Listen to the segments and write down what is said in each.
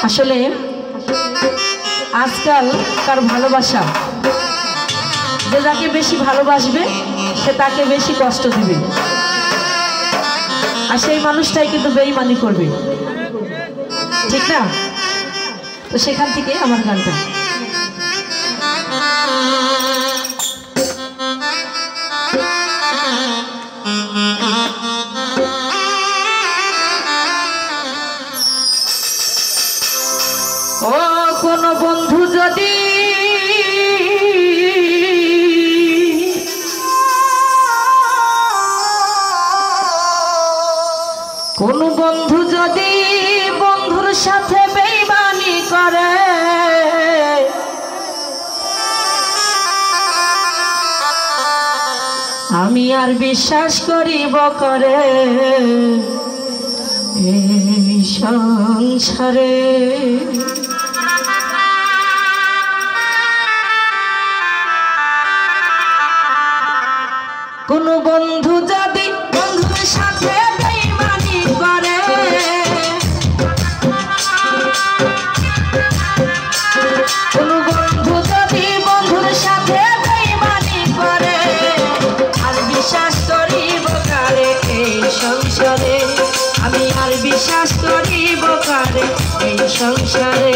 আসলে আজকালকার ভালোবাসা, যে যাকে বেশি ভালোবাসবে সে তাকে বেশি কষ্ট দিবে, আর সেই মানুষটাই কিন্তু বেঈমানি করবে, ঠিক না? তো সেখান থেকে আমার গানটা। ও কোন বন্ধু যদি বন্ধুর সাথে বেঈমানি করে, আমি আর বিশ্বাস করিব করে এই সংসারে। কোন বন্ধু যদি বন্ধুর সাথে বেঈমানি করে, কোন বন্ধু যদি বন্ধুর সাথে বেঈমানি করে, আর বিশ্বাস করিব কারে এই সংসারে, আমি আর বিশ্বাস করিব কারে এই সংসারে।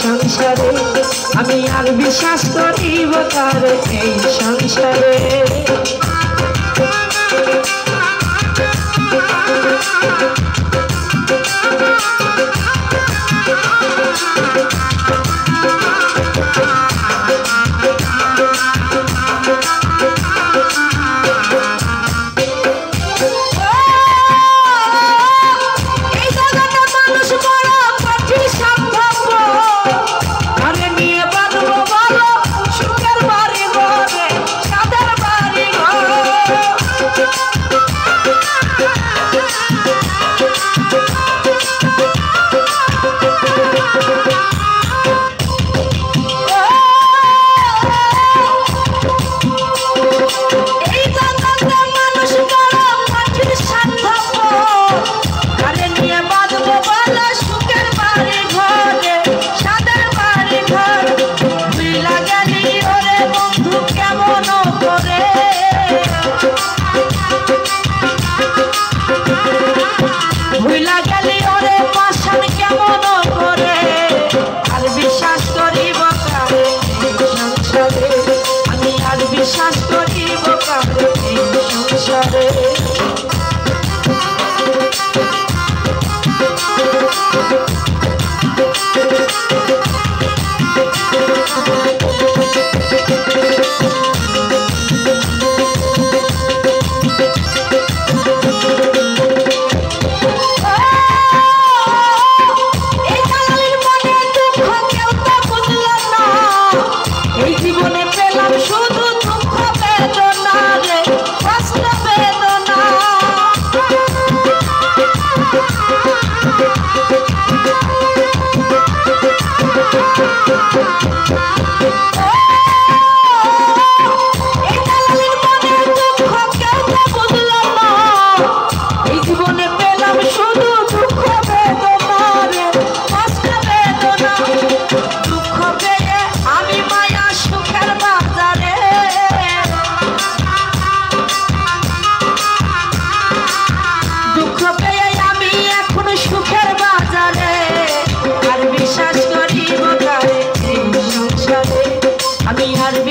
সংসারে আমি আর বিশ্বাস করিব কারে এই সংসারে।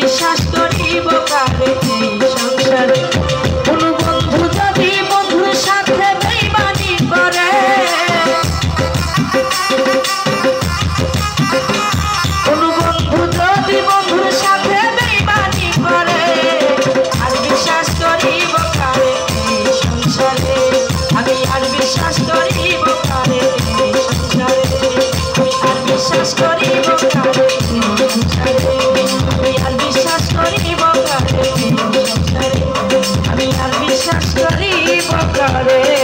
বিশ্বাস করিব কারে এই সংসারে কোন বন্ধু যদি বন্ধুর সাথে বেইমানি করে কোন বন্ধু যদি বন্ধুর সাথে বেইমানি করে আর বিশ্বাস করিব কারে এই সংসারে আমি আর বিশ্বাস করিব কারে এই সংসারে আমি আর বিশ্বাস করিব কারে এই সংসারে আমি আর বিশ্বাস করিব কারে এই সংসারে আমি আর বিশ্বাস করিব কারে